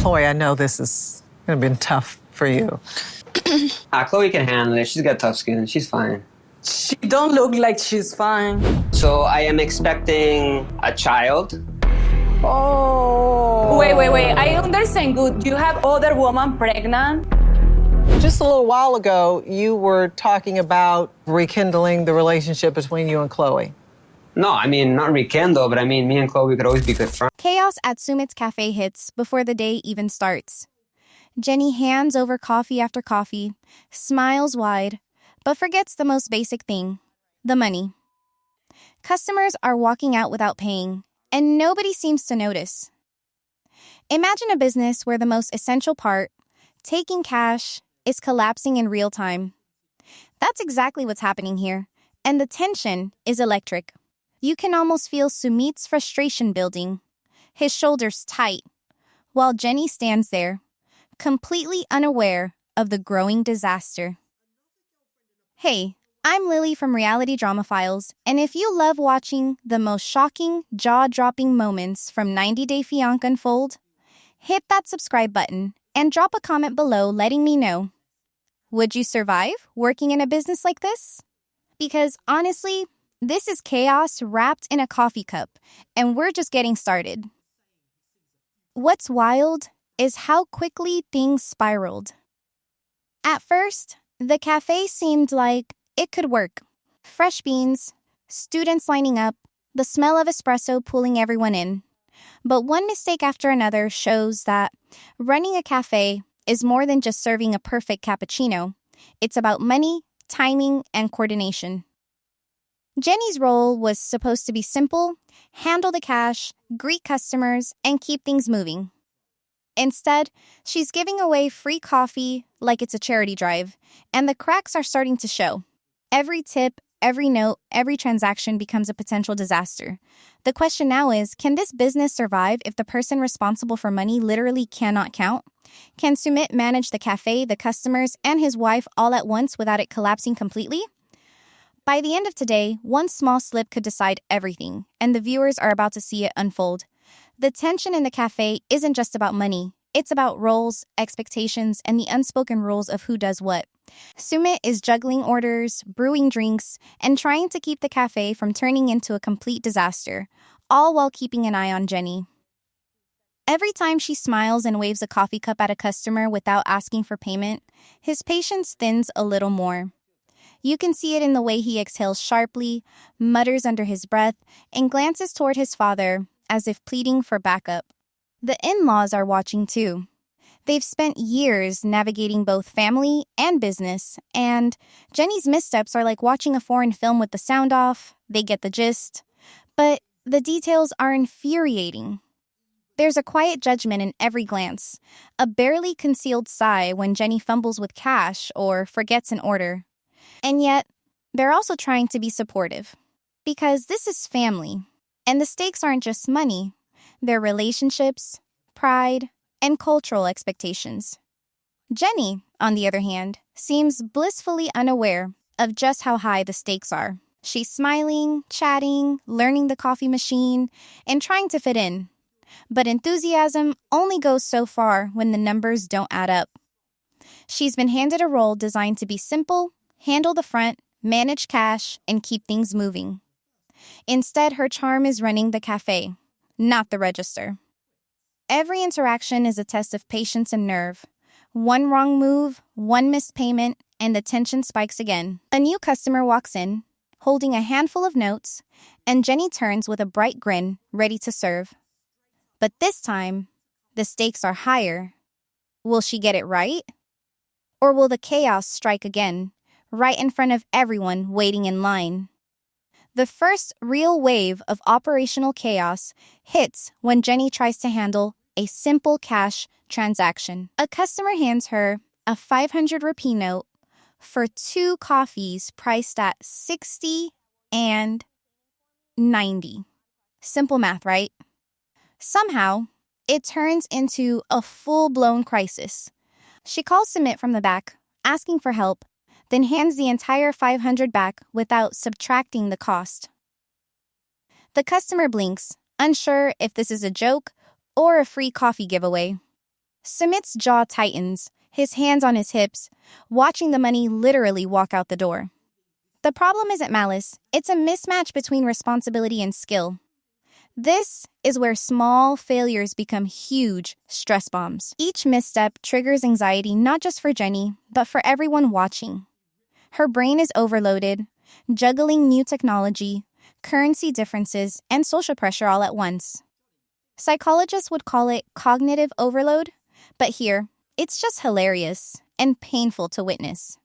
Chloe, I know this is going to be tough for you. Chloe can handle it. She's got tough skin. She's fine. She don't look like she's fine. So I am expecting a child. Oh. Wait. I understand good. You have other woman pregnant? Just a little while ago, you were talking about rekindling the relationship between you and Chloe. No, I mean, not rekindle, but I mean, me and Chloe could always be good friends. Chaos at Sumit's cafe hits before the day even starts. Jenny hands over coffee after coffee, smiles wide, but forgets the most basic thing, the money. Customers are walking out without paying, and nobody seems to notice. Imagine a business where the most essential part, taking cash, is collapsing in real time. That's exactly what's happening here, and the tension is electric. You can almost feel Sumit's frustration building, his shoulders tight, while Jenny stands there, completely unaware of the growing disaster. Hey, I'm Lily from Reality Drama Files, and if you love watching the most shocking, jaw-dropping moments from 90 Day Fiancé unfold, hit that subscribe button and drop a comment below letting me know. Would you survive working in a business like this? Because honestly, this is chaos wrapped in a coffee cup, and we're just getting started. What's wild is how quickly things spiraled. At first, the cafe seemed like it could work. Fresh beans, students lining up, the smell of espresso pulling everyone in. But one mistake after another shows that running a cafe is more than just serving a perfect cappuccino. It's about money, timing, and coordination. Jenny's role was supposed to be simple, handle the cash, greet customers, and keep things moving. Instead, she's giving away free coffee like it's a charity drive, and the cracks are starting to show. Every tip, every note, every transaction becomes a potential disaster. The question now is, can this business survive if the person responsible for money literally cannot count? Can Sumit manage the cafe, the customers, and his wife all at once without it collapsing completely? By the end of today, one small slip could decide everything, and the viewers are about to see it unfold. The tension in the cafe isn't just about money. It's about roles, expectations, and the unspoken rules of who does what. Sumit is juggling orders, brewing drinks, and trying to keep the cafe from turning into a complete disaster, all while keeping an eye on Jenny. Every time she smiles and waves a coffee cup at a customer without asking for payment, his patience thins a little more. You can see it in the way he exhales sharply, mutters under his breath, and glances toward his father as if pleading for backup. The in-laws are watching too. They've spent years navigating both family and business, and Jenny's missteps are like watching a foreign film with the sound off. They get the gist. But the details are infuriating. There's a quiet judgment in every glance, a barely concealed sigh when Jenny fumbles with cash or forgets an order. And yet, they're also trying to be supportive. Because this is family, and the stakes aren't just money. They're relationships, pride, and cultural expectations. Jenny, on the other hand, seems blissfully unaware of just how high the stakes are. She's smiling, chatting, learning the coffee machine, and trying to fit in. But enthusiasm only goes so far when the numbers don't add up. She's been handed a role designed to be simple, handle the front, manage cash, and keep things moving. Instead, her charm is running the cafe, not the register. Every interaction is a test of patience and nerve. One wrong move, one missed payment, and the tension spikes again. A new customer walks in, holding a handful of notes, and Jenny turns with a bright grin, ready to serve. But this time, the stakes are higher. Will she get it right? Or will the chaos strike again, right in front of everyone waiting in line? The first real wave of operational chaos hits when Jenny tries to handle a simple cash transaction. A customer hands her a 500 rupee note for 2 coffees priced at 60 and 90. Simple math, right? Somehow, it turns into a full-blown crisis. She calls Sumit from the back, asking for help, then hands the entire 500 back without subtracting the cost. The customer blinks, unsure if this is a joke or a free coffee giveaway. Sumit's jaw tightens, his hands on his hips, watching the money literally walk out the door. The problem isn't malice, it's a mismatch between responsibility and skill. This is where small failures become huge stress bombs. Each misstep triggers anxiety not just for Jenny, but for everyone watching. Her brain is overloaded, juggling new technology, currency differences, and social pressure all at once. Psychologists would call it cognitive overload, but here, it's just hilarious and painful to witness.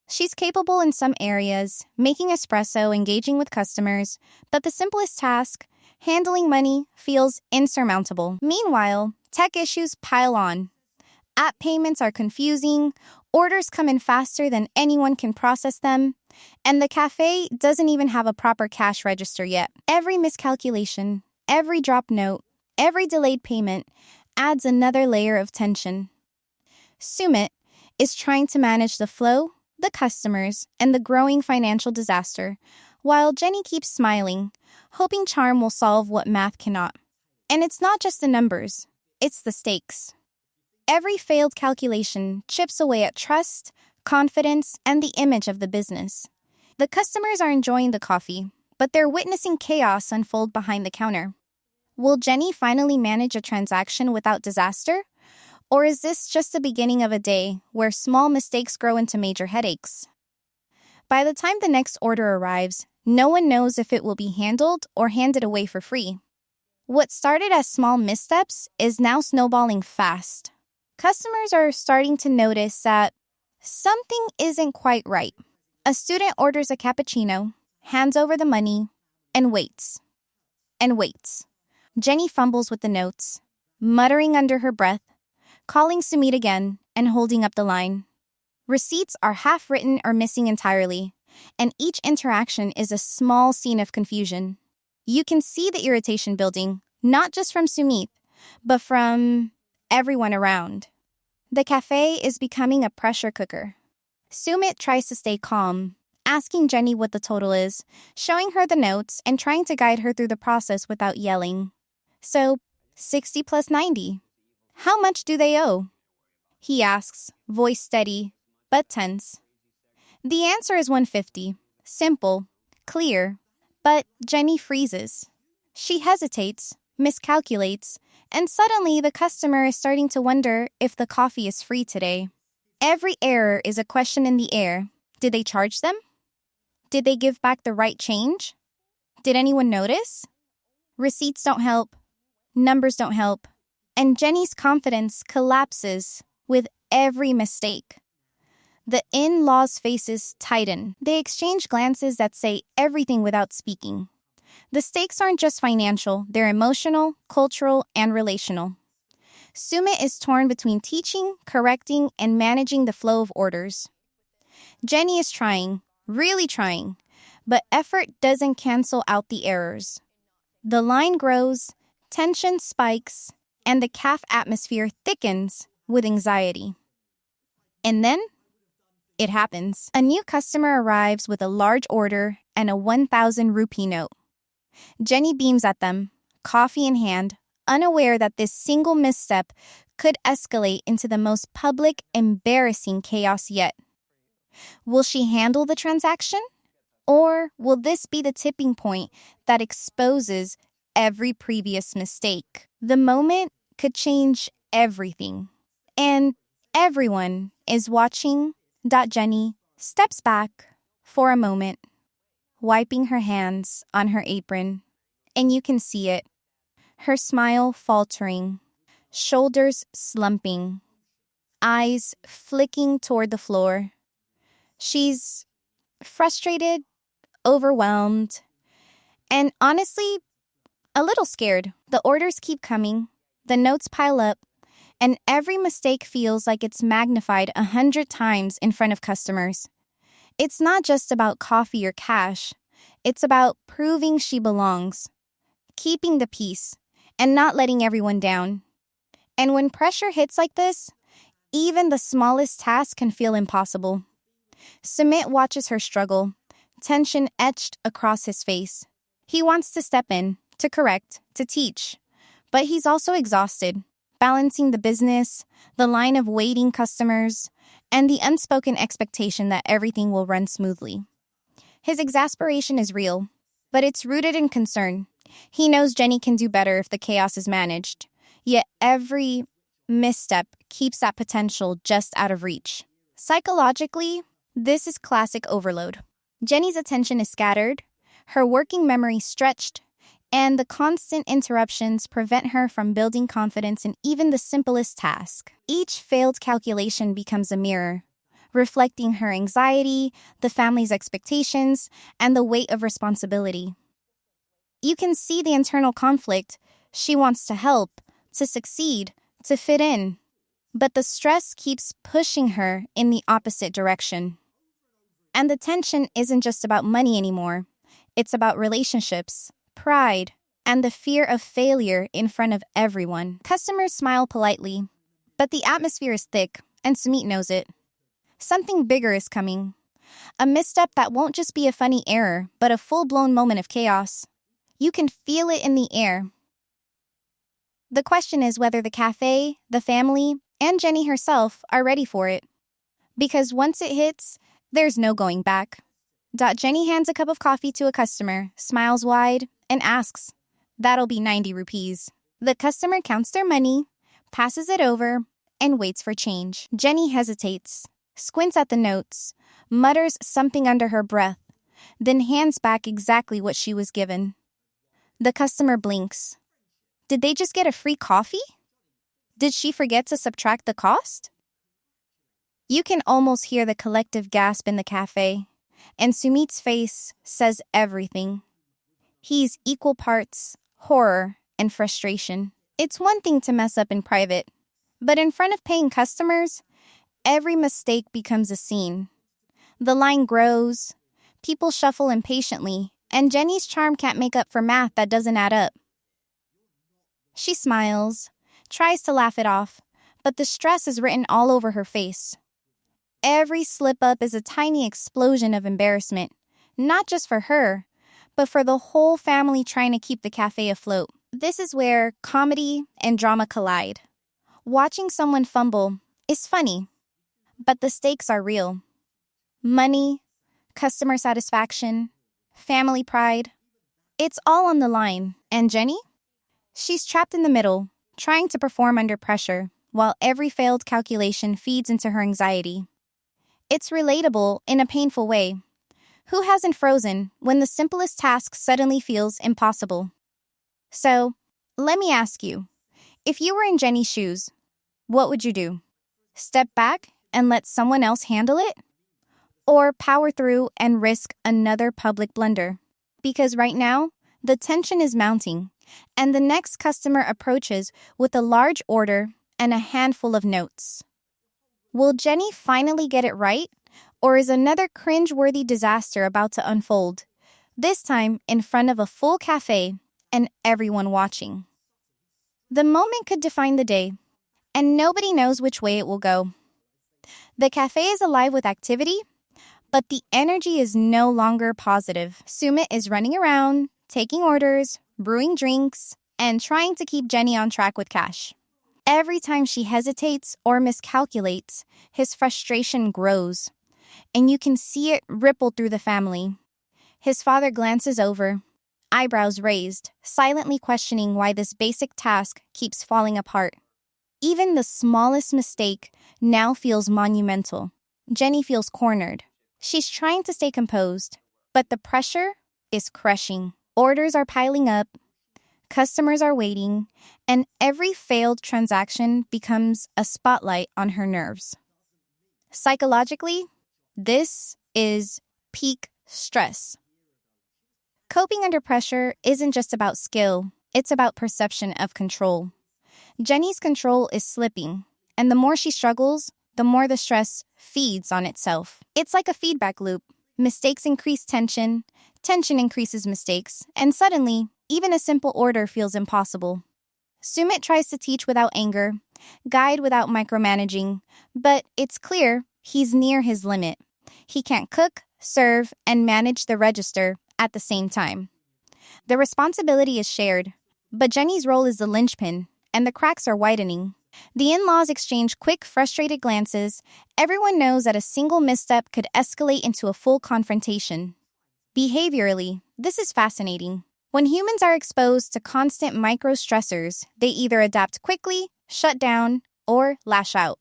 She's capable in some areas, making espresso, engaging with customers, but the simplest task, handling money, feels insurmountable. Meanwhile, tech issues pile on. App payments are confusing, orders come in faster than anyone can process them, and the cafe doesn't even have a proper cash register yet. Every miscalculation, every dropped note, every delayed payment adds another layer of tension. Sumit is trying to manage the flow, the customers, and the growing financial disaster, while Jenny keeps smiling, hoping charm will solve what math cannot. And it's not just the numbers, it's the stakes. Every failed calculation chips away at trust, confidence, and the image of the business. The customers are enjoying the coffee, but they're witnessing chaos unfold behind the counter. Will Jenny finally manage a transaction without disaster? Or is this just the beginning of a day where small mistakes grow into major headaches? By the time the next order arrives, no one knows if it will be handled or handed away for free. What started as small missteps is now snowballing fast. Customers are starting to notice that something isn't quite right. A student orders a cappuccino, hands over the money, and waits. And waits. Jenny fumbles with the notes, muttering under her breath, calling Sumit again, and holding up the line. Receipts are half-written or missing entirely, and each interaction is a small scene of confusion. You can see the irritation building, not just from Sumit, but from everyone around. The cafe is becoming a pressure cooker. Sumit tries to stay calm, asking Jenny what the total is, showing her the notes, and trying to guide her through the process without yelling. So, 60 plus 90. How much do they owe? He asks, voice steady, but tense. The answer is 150. Simple, clear, but Jenny freezes. She hesitates, miscalculates, and suddenly the customer is starting to wonder if the coffee is free today. Every error is a question in the air. Did they charge them? Did they give back the right change? Did anyone notice? Receipts don't help. Numbers don't help. And Jenny's confidence collapses with every mistake. The in-laws' faces tighten. They exchange glances that say everything without speaking. The stakes aren't just financial, they're emotional, cultural, and relational. Sumit is torn between teaching, correcting, and managing the flow of orders. Jenny is trying, really trying, but effort doesn't cancel out the errors. The line grows, tension spikes, and the cafe atmosphere thickens with anxiety. And then, it happens. A new customer arrives with a large order and a 1,000 rupee note. Jenny beams at them, coffee in hand, unaware that this single misstep could escalate into the most public, embarrassing chaos yet. Will she handle the transaction? Or will this be the tipping point that exposes every previous mistake? The moment could change everything. And everyone is watching. Jenny steps back for a moment, wiping her hands on her apron, and you can see it. Her smile faltering, shoulders slumping, eyes flicking toward the floor. She's frustrated, overwhelmed, and honestly, a little scared. The orders keep coming, the notes pile up, and every mistake feels like it's magnified 100 times in front of customers. It's not just about coffee or cash. It's about proving she belongs, keeping the peace, and not letting everyone down. And when pressure hits like this, even the smallest task can feel impossible. Sumit watches her struggle, tension etched across his face. He wants to step in, to correct, to teach. But he's also exhausted, balancing the business, the line of waiting customers, and the unspoken expectation that everything will run smoothly. His exasperation is real, but it's rooted in concern. He knows Jenny can do better if the chaos is managed, yet every misstep keeps that potential just out of reach. Psychologically, this is classic overload. Jenny's attention is scattered, her working memory stretched, and the constant interruptions prevent her from building confidence in even the simplest task. Each failed calculation becomes a mirror, reflecting her anxiety, the family's expectations, and the weight of responsibility. You can see the internal conflict. She wants to help, to succeed, to fit in. But the stress keeps pushing her in the opposite direction. And the tension isn't just about money anymore. It's about relationships, pride, and the fear of failure in front of everyone. Customers smile politely, but the atmosphere is thick, and Sumit knows it. Something bigger is coming. A misstep that won't just be a funny error, but a full-blown moment of chaos. You can feel it in the air. The question is whether the cafe, the family, and Jenny herself are ready for it. Because once it hits, there's no going back. Jenny hands a cup of coffee to a customer, smiles wide, and asks, "That'll be 90 rupees. The customer counts their money, passes it over, and waits for change. Jenny hesitates, squints at the notes, mutters something under her breath, then hands back exactly what she was given. The customer blinks. Did they just get a free coffee? Did she forget to subtract the cost? You can almost hear the collective gasp in the cafe, and Sumit's face says everything. He's equal parts horror and frustration. It's one thing to mess up in private, but in front of paying customers, every mistake becomes a scene. The line grows, people shuffle impatiently, and Jenny's charm can't make up for math that doesn't add up. She smiles, tries to laugh it off, but the stress is written all over her face. Every slip-up is a tiny explosion of embarrassment, not just for her, but for the whole family trying to keep the cafe afloat. This is where comedy and drama collide. Watching someone fumble is funny, but the stakes are real. Money, customer satisfaction, family pride. It's all on the line. And Jenny? She's trapped in the middle, trying to perform under pressure, while every failed calculation feeds into her anxiety. It's relatable in a painful way. Who hasn't frozen when the simplest task suddenly feels impossible? So, let me ask you, if you were in Jenny's shoes, what would you do? Step back and let someone else handle it? Or power through and risk another public blunder? Because right now, the tension is mounting, and the next customer approaches with a large order and a handful of notes. Will Jenny finally get it right, or is another cringe-worthy disaster about to unfold, this time in front of a full cafe and everyone watching? The moment could define the day, and nobody knows which way it will go. The cafe is alive with activity, but the energy is no longer positive. Sumit is running around, taking orders, brewing drinks, and trying to keep Jenny on track with cash. Every time she hesitates or miscalculates, his frustration grows, and you can see it ripple through the family. His father glances over, eyebrows raised, silently questioning why this basic task keeps falling apart. Even the smallest mistake now feels monumental. Jenny feels cornered. She's trying to stay composed, but the pressure is crushing. Orders are piling up, customers are waiting, and every failed transaction becomes a spotlight on her nerves. Psychologically, this is peak stress. Coping under pressure isn't just about skill, it's about perception of control. Jenny's control is slipping, and the more she struggles, the more the stress feeds on itself. It's like a feedback loop. Mistakes increase tension, tension increases mistakes, and suddenly, even a simple order feels impossible. Sumit tries to teach without anger, guide without micromanaging, but it's clear he's near his limit. He can't cook, serve, and manage the register at the same time. The responsibility is shared, but Jenny's role is the linchpin, and the cracks are widening. The in-laws exchange quick, frustrated glances. Everyone knows that a single misstep could escalate into a full confrontation. Behaviorally, this is fascinating. When humans are exposed to constant micro-stressors, they either adapt quickly, shut down, or lash out.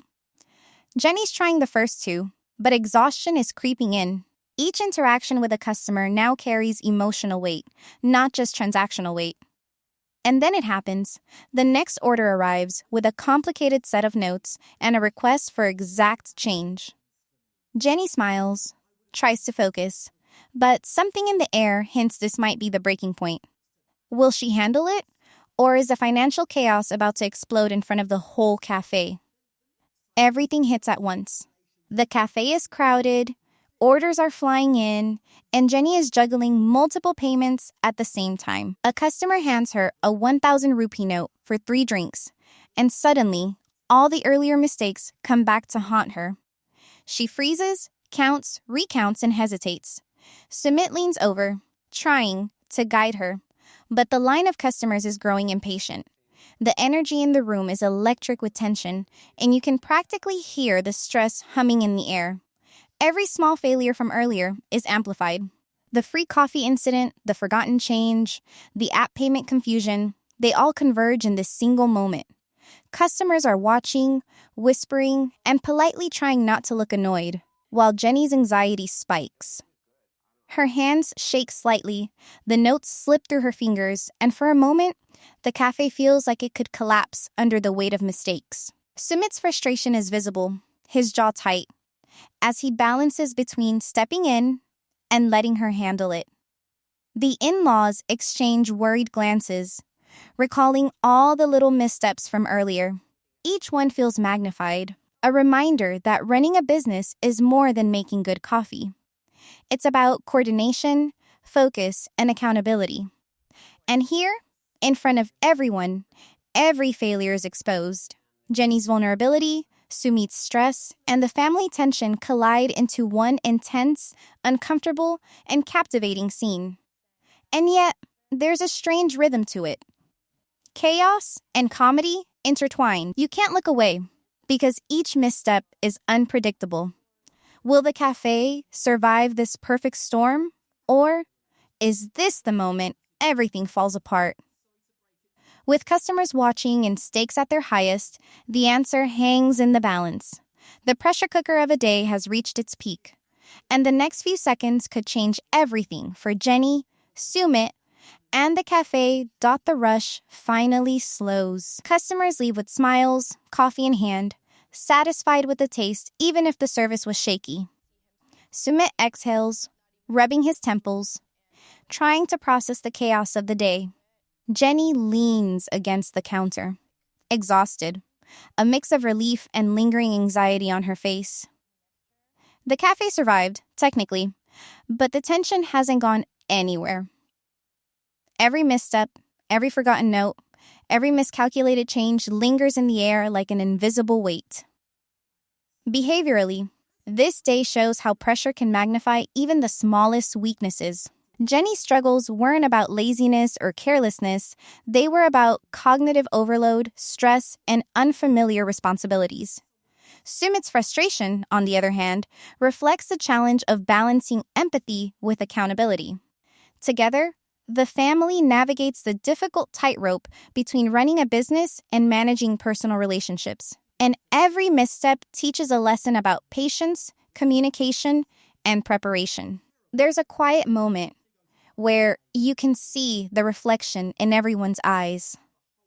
Jenny's trying the first two, but exhaustion is creeping in. Each interaction with a customer now carries emotional weight, not just transactional weight. And then it happens. The next order arrives with a complicated set of notes and a request for exact change. Jenny smiles, tries to focus, but something in the air hints this might be the breaking point. Will she handle it? Or is the financial chaos about to explode in front of the whole cafe? Everything hits at once. The cafe is crowded, orders are flying in, and Jenny is juggling multiple payments at the same time. A customer hands her a 1,000 rupee note for 3 drinks, and suddenly, all the earlier mistakes come back to haunt her. She freezes, counts, recounts, and hesitates. Sumit leans over, trying to guide her, but the line of customers is growing impatient. The energy in the room is electric with tension, and you can practically hear the stress humming in the air. Every small failure from earlier is amplified. The free coffee incident, the forgotten change, the app payment confusion, they all converge in this single moment. Customers are watching, whispering, and politely trying not to look annoyed, while Jenny's anxiety spikes. Her hands shake slightly, the notes slip through her fingers, and for a moment, the cafe feels like it could collapse under the weight of mistakes. Sumit's frustration is visible, his jaw tight, as he balances between stepping in and letting her handle it. The in-laws exchange worried glances, recalling all the little missteps from earlier. Each one feels magnified, a reminder that running a business is more than making good coffee. It's about coordination, focus, and accountability. And here, in front of everyone, every failure is exposed. Jenny's vulnerability, Sumit's stress, and the family tension collide into one intense, uncomfortable, and captivating scene. And yet, there's a strange rhythm to it. Chaos and comedy intertwine. You can't look away, because each misstep is unpredictable. Will the cafe survive this perfect storm? Or is this the moment everything falls apart? With customers watching and stakes at their highest, the answer hangs in the balance. The pressure cooker of a day has reached its peak, and the next few seconds could change everything for Jenny, Sumit, and the cafe. The rush finally slows. Customers leave with smiles, coffee in hand, satisfied with the taste even if the service was shaky. Sumit exhales, rubbing his temples, trying to process the chaos of the day. Jenny leans against the counter, exhausted, a mix of relief and lingering anxiety on her face. The cafe survived, technically, but the tension hasn't gone anywhere. Every misstep, every forgotten note, every miscalculated change lingers in the air like an invisible weight. Behaviorally, this day shows how pressure can magnify even the smallest weaknesses. Jenny's struggles weren't about laziness or carelessness. They were about cognitive overload, stress, and unfamiliar responsibilities. Sumit's frustration, on the other hand, reflects the challenge of balancing empathy with accountability. Together, the family navigates the difficult tightrope between running a business and managing personal relationships. And every misstep teaches a lesson about patience, communication, and preparation. There's a quiet moment where you can see the reflection in everyone's eyes.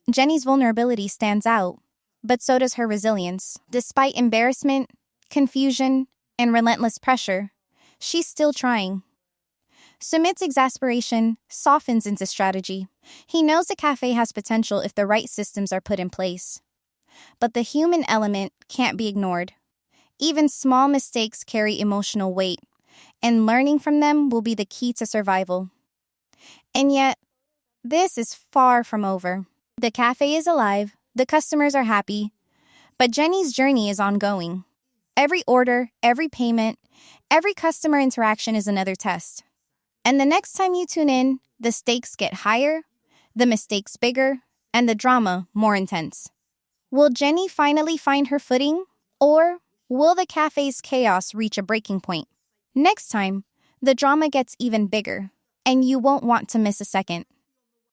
Jenny's vulnerability stands out, but so does her resilience. Despite embarrassment, confusion, and relentless pressure, she's still trying. Sumit's exasperation softens into strategy. He knows the cafe has potential if the right systems are put in place. But the human element can't be ignored. Even small mistakes carry emotional weight, and learning from them will be the key to survival. And yet, this is far from over. The cafe is alive, the customers are happy, but Jenny's journey is ongoing. Every order, every payment, every customer interaction is another test. And the next time you tune in, the stakes get higher, the mistakes bigger, and the drama more intense. Will Jenny finally find her footing? Or will the cafe's chaos reach a breaking point? Next time, the drama gets even bigger, and you won't want to miss a second.